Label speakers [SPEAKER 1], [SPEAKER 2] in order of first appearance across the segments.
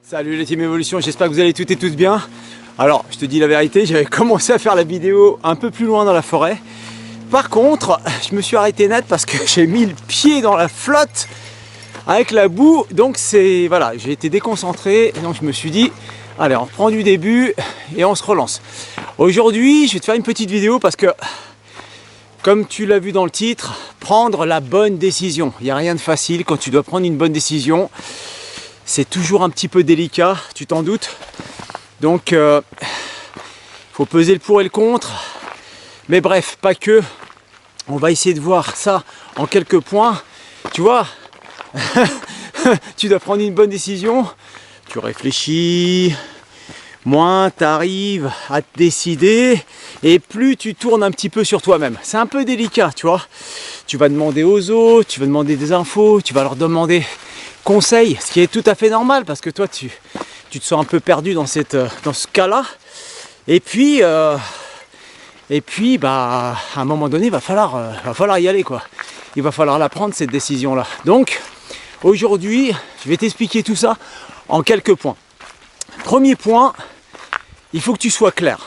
[SPEAKER 1] Salut les Team Evolution, j'espère que vous allez toutes et tous bien. Alors, je te dis la vérité, j'avais commencé à faire la vidéo un peu plus loin dans la forêt. Par contre, je me suis arrêté net parce que j'ai mis le pied dans la flotte avec la boue. Donc c'est voilà, j'ai été déconcentré. Donc je me suis dit, allez, on reprend du début et on se relance. Aujourd'hui, je vais te faire une petite vidéo parce que, comme tu l'as vu dans le titre, prendre la bonne décision. Il n'y a rien de facile quand tu dois prendre une bonne décision. C'est toujours un petit peu délicat, tu t'en doutes. Donc, faut peser le pour et le contre. Mais bref, pas que. On va essayer de voir ça en quelques points. Tu vois, tu dois prendre une bonne décision. Tu réfléchis, moins tu arrives à te décider et plus tu tournes un petit peu sur toi-même. C'est un peu délicat, tu vois. Tu vas demander aux autres, tu vas demander des infos, tu vas leur demander conseil, ce qui est tout à fait normal parce que toi tu te sens un peu perdu dans ce cas-là. Et puis à un moment donné, il va falloir y aller, quoi. Il va falloir la prendre, cette décision-là. Donc aujourd'hui, je vais t'expliquer tout ça en quelques points. Premier point, il faut que tu sois clair.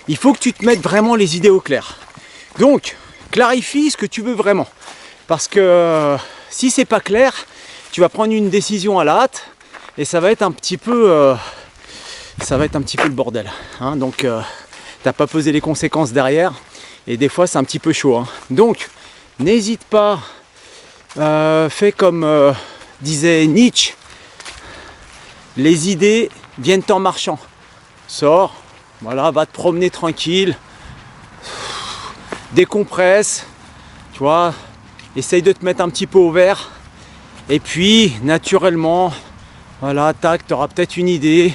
[SPEAKER 1] Il faut que tu te mettes vraiment les idées au clair. Donc, clarifie ce que tu veux vraiment. Parce que si c'est pas clair, tu vas prendre une décision à la hâte et ça va être un petit peu le bordel. Hein. Donc, t'as pas pesé les conséquences derrière et des fois c'est un petit peu chaud. Hein. Donc, n'hésite pas, fais comme disait Nietzsche, les idées viennent en marchant. Sors, voilà, va te promener tranquille, décompresse, tu vois, essaye de te mettre un petit peu au vert. Et puis, naturellement, voilà, tac, tu auras peut-être une idée,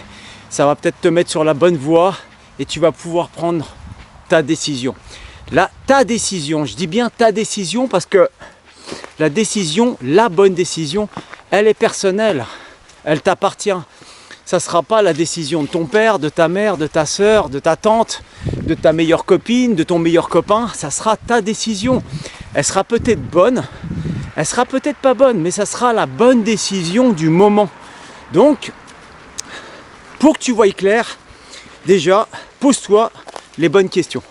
[SPEAKER 1] ça va peut-être te mettre sur la bonne voie et tu vas pouvoir prendre ta décision. Là, ta décision, je dis bien ta décision parce que la décision, la bonne décision, elle est personnelle, elle t'appartient. Ça ne sera pas la décision de ton père, de ta mère, de ta soeur, de ta tante, de ta meilleure copine, de ton meilleur copain. Ça sera ta décision. Elle sera peut-être bonne, elle sera peut-être pas bonne, mais ça sera la bonne décision du moment. Donc, pour que tu voies clair, déjà, pose-toi les bonnes questions.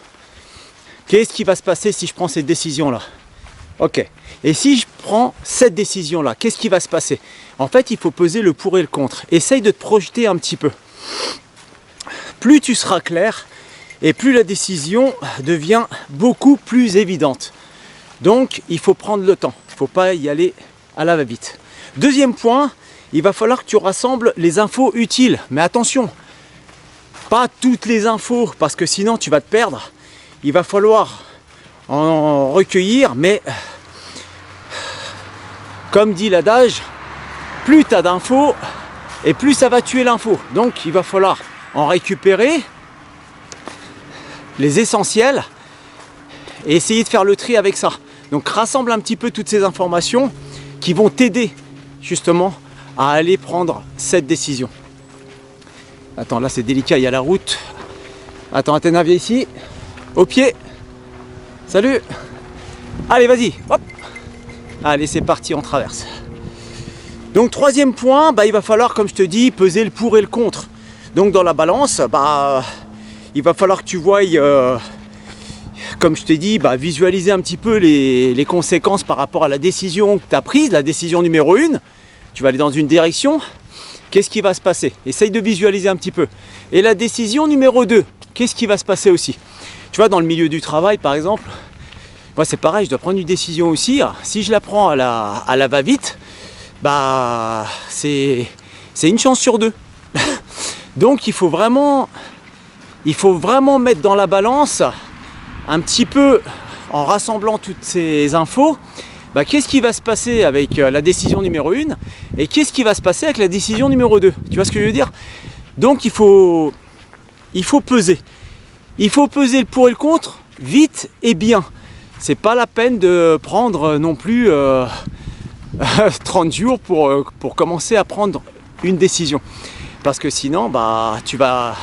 [SPEAKER 1] Qu'est-ce qui va se passer si je prends cette décision-là? Ok. Et si je prends cette décision-là, qu'est-ce qui va se passer? En fait, il faut peser le pour et le contre. Essaye de te projeter un petit peu. Plus tu seras clair, et plus la décision devient beaucoup plus évidente. Donc, il faut prendre le temps. Il ne faut pas y aller à la va-vite. Deuxième point, il va falloir que tu rassembles les infos utiles. Mais attention, pas toutes les infos, parce que sinon tu vas te perdre. Il va falloir en recueillir, mais comme dit l'adage, plus tu as d'infos et plus ça va tuer l'info. Donc il va falloir en récupérer les essentiels et essayer de faire le tri avec ça. Donc rassemble un petit peu toutes ces informations qui vont t'aider justement à aller prendre cette décision. Attends, là c'est délicat, il y a la route. Attends, Athéna, viens ici. Au pied. Salut. Allez, vas-y. Hop. Allez, c'est parti, on traverse. Donc troisième point, il va falloir, comme je te dis, peser le pour et le contre. Donc dans la balance, il va falloir que tu voies, comme je t'ai dit, visualiser un petit peu les conséquences par rapport à la décision que tu as prise, la décision numéro 1. Tu vas aller dans une direction, qu'est-ce qui va se passer? Essaye de visualiser un petit peu. Et la décision numéro 2, qu'est-ce qui va se passer aussi? Tu vois, dans le milieu du travail, par exemple, moi c'est pareil, je dois prendre une décision aussi. Si je la prends à la va-vite, c'est une chance sur deux. Donc il faut vraiment mettre dans la balance un petit peu, en rassemblant toutes ces infos, qu'est-ce qui va se passer avec la décision numéro 1 et qu'est-ce qui va se passer avec la décision numéro 2. Tu vois ce que je veux dire? Donc il faut peser. Il faut peser le pour et le contre vite et bien. C'est pas la peine de prendre non plus 30 jours pour commencer à prendre une décision. Parce que sinon, tu vas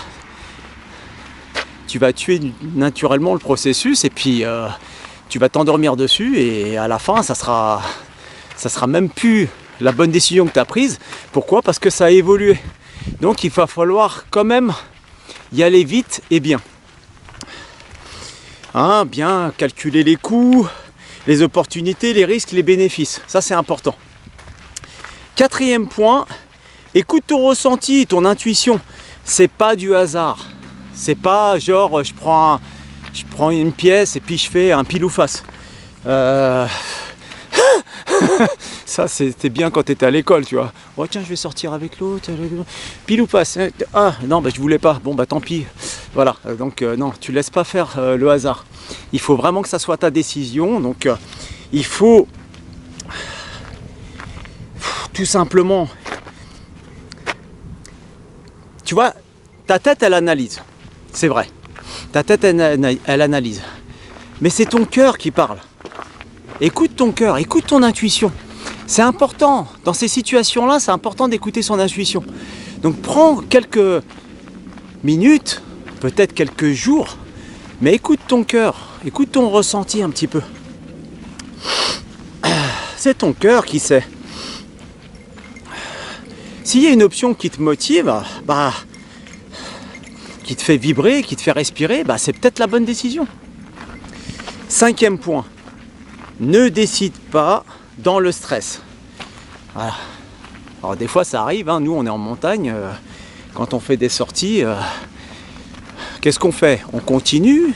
[SPEAKER 1] tuer naturellement le processus et puis tu vas t'endormir dessus et à la fin, ça sera même plus la bonne décision que tu as prise. Pourquoi? Parce que ça a évolué. Donc il va falloir quand même y aller vite et bien. Hein, bien calculer les coûts, les opportunités, les risques, les bénéfices. Ça c'est important. Quatrième point, écoute ton ressenti, ton intuition. C'est pas du hasard. C'est pas genre je prends une pièce et puis je fais un pile ou face. Ça c'était bien quand tu étais à l'école, tu vois. Oh tiens, je vais sortir avec l'autre. Pile ou face. Ah non, bah, je voulais pas. Bon bah tant pis. Voilà. Donc non, tu laisses pas faire le hasard. Il faut vraiment que ça soit ta décision. Donc il faut tout simplement. Tu vois, ta tête elle analyse. C'est vrai. Ta tête elle analyse. Mais c'est ton cœur qui parle. Écoute ton cœur, écoute ton intuition. C'est important, dans ces situations-là, c'est important d'écouter son intuition. Donc prends quelques minutes, peut-être quelques jours, mais écoute ton cœur, écoute ton ressenti un petit peu. C'est ton cœur qui sait. S'il y a une option qui te motive, bah, qui te fait vibrer, qui te fait respirer, bah, c'est peut-être la bonne décision. Cinquième point, ne décide pas dans le stress. Voilà. Alors des fois ça arrive, hein. Nous on est en montagne, quand on fait des sorties, qu'est-ce qu'on fait? On continue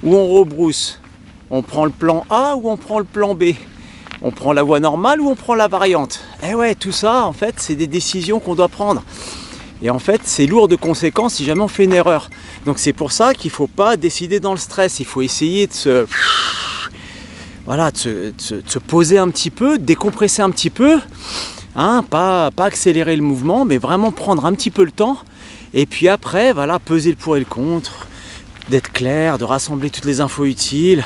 [SPEAKER 1] ou on rebrousse? On prend le plan A ou on prend le plan B? On prend la voie normale ou on prend la variante? Eh ouais, tout ça en fait c'est des décisions qu'on doit prendre. Et en fait c'est lourd de conséquences si jamais on fait une erreur. Donc c'est pour ça qu'il ne faut pas décider dans le stress, il faut essayer de se... Voilà, de se poser un petit peu, de décompresser un petit peu, hein, pas accélérer le mouvement, mais vraiment prendre un petit peu le temps, et puis après, voilà, peser le pour et le contre, d'être clair, de rassembler toutes les infos utiles,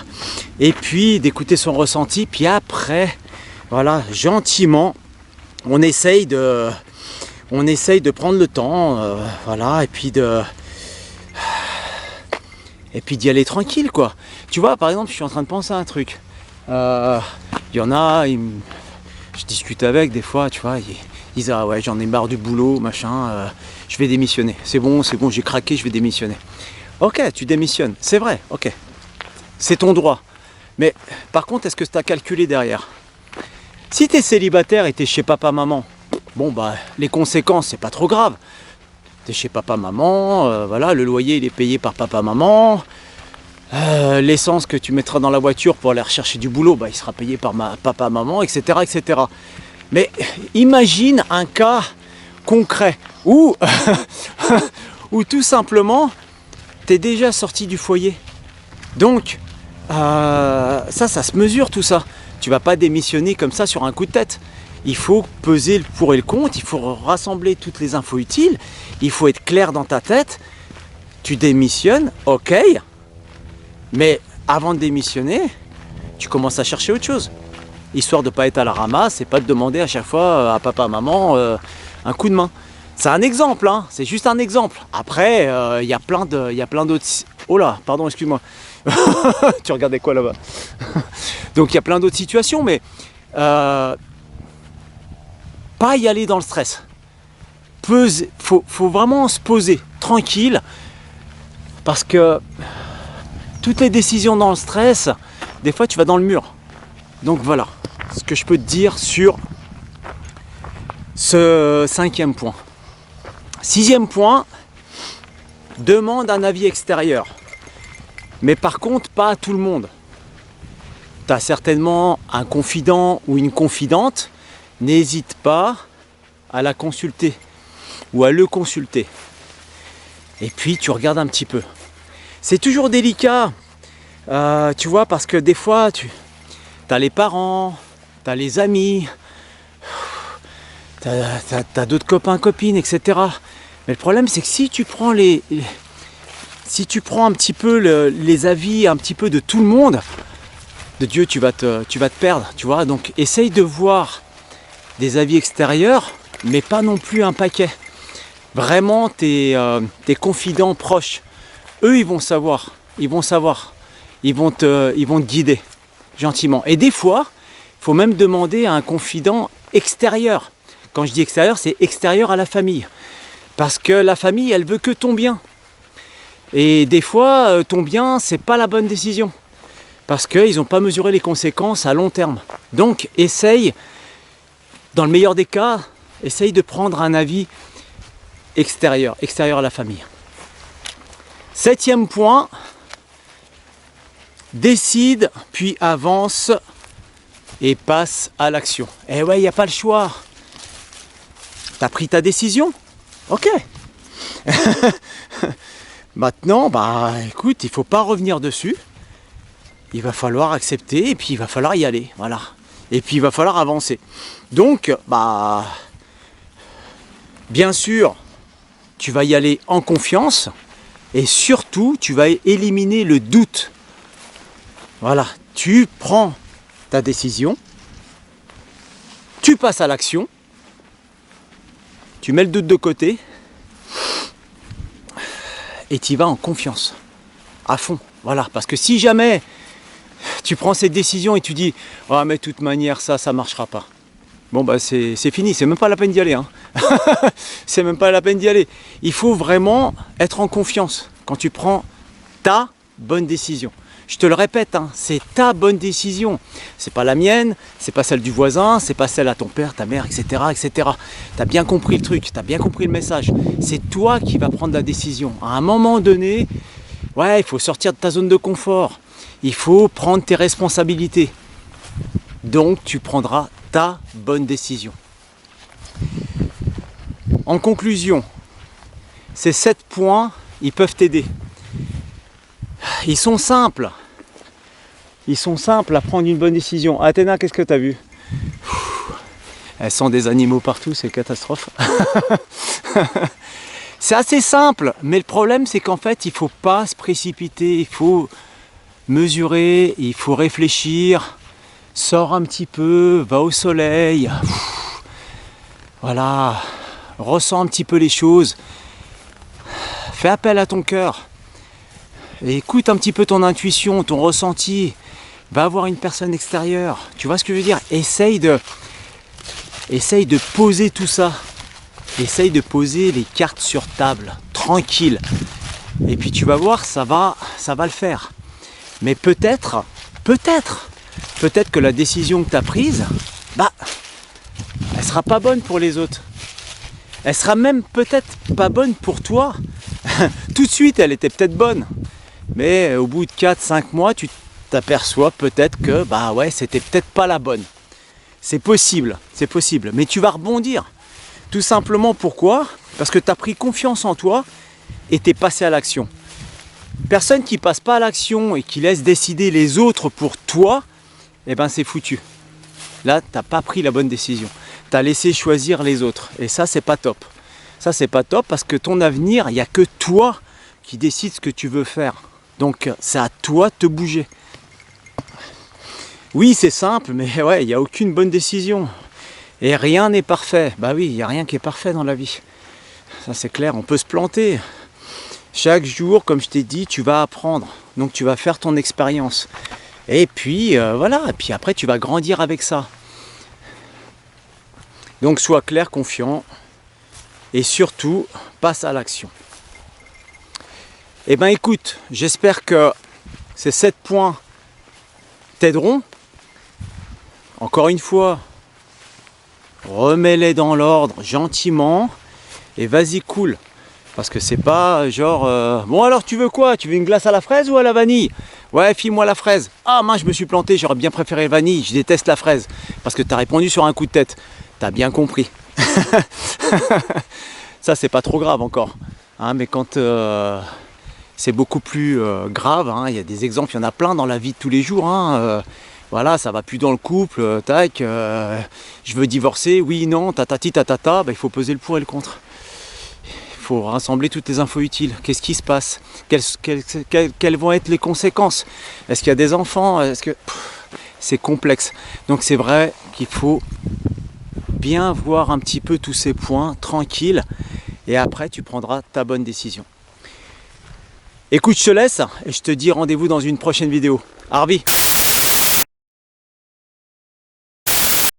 [SPEAKER 1] et puis d'écouter son ressenti, puis après, voilà, gentiment, on essaye de prendre le temps, voilà, et puis d'y aller tranquille, quoi. Tu vois, par exemple, je suis en train de penser à un truc. Il y en a, je discute avec des fois, tu vois, ils disent ah ouais j'en ai marre du boulot, machin, je vais démissionner. C'est bon, j'ai craqué, je vais démissionner. Ok, tu démissionnes, c'est vrai, ok. C'est ton droit. Mais par contre, est-ce que tu as calculé derrière? Si tu es célibataire et tu es chez papa-maman, bon bah les conséquences, c'est pas trop grave. Tu es chez papa-maman, voilà, le loyer il est payé par papa-maman. L'essence que tu mettras dans la voiture pour aller rechercher du boulot, bah, il sera payé par papa, maman, etc., etc. Mais imagine un cas concret où, où tout simplement, tu es déjà sorti du foyer. Donc, ça se mesure tout ça. Tu vas pas démissionner comme ça sur un coup de tête. Il faut peser le pour et le contre, il faut rassembler toutes les infos utiles, il faut être clair dans ta tête. Tu démissionnes, ok. Mais avant de démissionner, tu commences à chercher autre chose. Histoire de ne pas être à la ramasse et pas de demander à chaque fois à papa, maman un coup de main. C'est un exemple, hein, c'est juste un exemple. Après, il y a plein d'autres... Oh là, pardon, excuse-moi. Tu regardais quoi là-bas? Donc il y a plein d'autres situations, mais pas y aller dans le stress. Faut vraiment se poser tranquille parce que toutes les décisions dans le stress, des fois tu vas dans le mur. Donc voilà ce que je peux te dire sur ce cinquième point. Sixième point, demande un avis extérieur. Mais par contre, pas à tout le monde. Tu as certainement un confident ou une confidente, n'hésite pas à la consulter ou à le consulter. Et puis tu regardes un petit peu. C'est toujours délicat, tu vois, parce que des fois, tu as les parents, tu as les amis, tu as d'autres copains, copines, etc. Mais le problème, c'est que si tu prends si tu prends un petit peu les avis un petit peu de tout le monde, de Dieu, tu vas te perdre, tu vois. Donc, essaye de voir des avis extérieurs, mais pas non plus un paquet. Vraiment, tes confidents proches. Eux, ils vont savoir, ils vont te guider gentiment. Et des fois, il faut même demander à un confident extérieur. Quand je dis extérieur, c'est extérieur à la famille. Parce que la famille, elle veut que ton bien. Et des fois, ton bien, c'est pas la bonne décision. Parce qu'ils n'ont pas mesuré les conséquences à long terme. Donc, essaye, dans le meilleur des cas, essaye de prendre un avis extérieur à la famille. 7e point, décide, puis avance et passe à l'action. Eh ouais, il n'y a pas le choix. T'as pris ta décision? Ok. Maintenant, bah écoute, il ne faut pas revenir dessus. Il va falloir accepter et puis il va falloir y aller. Voilà. Et puis il va falloir avancer. Donc, bah, bien sûr, tu vas y aller en confiance et surtout, tu vas éliminer le doute. Voilà. Tu prends ta décision, tu passes à l'action, tu mets le doute de côté et tu y vas en confiance, à fond. Voilà, parce que si jamais tu prends cette décision et tu dis « Ah, mais de toute manière, ça ne marchera pas », bon, bah c'est fini, c'est même pas la peine d'y aller. Hein. C'est même pas la peine d'y aller. Il faut vraiment être en confiance quand tu prends ta bonne décision. Je te le répète, hein, c'est ta bonne décision. C'est pas la mienne, c'est pas celle du voisin, c'est pas celle à ton père, ta mère, etc. etc. Tu as bien compris le truc, tu as bien compris le message. C'est toi qui vas prendre la décision. À un moment donné, ouais, il faut sortir de ta zone de confort. Il faut prendre tes responsabilités. Donc, tu prendras ta bonne décision. En conclusion, ces 7 points, ils peuvent t'aider. Ils sont simples. Ils sont simples à prendre une bonne décision. Athéna, qu'est-ce que tu as vu? Elles sont des animaux partout, c'est catastrophe. C'est assez simple, mais le problème c'est qu'en fait, il ne faut pas se précipiter, il faut mesurer, il faut réfléchir. Sors un petit peu, va au soleil. Voilà, ressens un petit peu les choses. Fais appel à ton cœur. Et écoute un petit peu ton intuition, ton ressenti. Va voir une personne extérieure. Tu vois ce que je veux dire? Essaye de poser tout ça. Essaye de poser les cartes sur table, tranquille. Et puis tu vas voir, ça va le faire. Mais peut-être que la décision que tu as prise, bah, elle sera pas bonne pour les autres. Elle sera même peut-être pas bonne pour toi. Tout de suite, elle était peut-être bonne. Mais au bout de 4-5 mois, tu t'aperçois peut-être que bah ouais, c'était peut-être pas la bonne. C'est possible. Mais tu vas rebondir. Tout simplement pourquoi? Parce que tu as pris confiance en toi et tu es passé à l'action. Personne qui passe pas à l'action et qui laisse décider les autres pour toi, eh ben c'est foutu. Là, tu n'as pas pris la bonne décision. Tu as laissé choisir les autres. Et ça, c'est pas top. Ça, c'est pas top parce que ton avenir, il n'y a que toi qui décides ce que tu veux faire. Donc, c'est à toi de te bouger. Oui, c'est simple, mais ouais, il n'y a aucune bonne décision. Et rien n'est parfait. Bah oui, il n'y a rien qui est parfait dans la vie. Ça, c'est clair, on peut se planter. Chaque jour, comme je t'ai dit, tu vas apprendre. Donc, tu vas faire ton expérience. Et puis, voilà. Et puis après, tu vas grandir avec ça. Donc, sois clair, confiant. Et surtout, passe à l'action. Eh bien, écoute, j'espère que ces 7 points t'aideront. Encore une fois, remets-les dans l'ordre gentiment et vas-y cool. Parce que c'est pas genre bon alors tu veux quoi? Tu veux une glace à la fraise ou à la vanille? Ouais, file-moi la fraise. Ah mince, je me suis planté, j'aurais bien préféré la vanille, je déteste la fraise. Parce que tu as répondu sur un coup de tête. T'as bien compris. Ça c'est pas trop grave encore. Hein, mais quand c'est beaucoup plus grave, hein, il y a des exemples, il y en a plein dans la vie de tous les jours. Voilà, ça va plus dans le couple, tac, je veux divorcer, oui, non, tatati, tatata, bah, il faut peser le pour et le contre. Il faut rassembler toutes les infos utiles. Qu'est-ce qui se passe? Quelles vont être les conséquences? Est-ce qu'il y a des enfants? C'est complexe. Donc c'est vrai qu'il faut bien voir un petit peu tous ces points, tranquille, et après tu prendras ta bonne décision. Écoute, je te laisse et je te dis rendez-vous dans une prochaine vidéo. Harvey.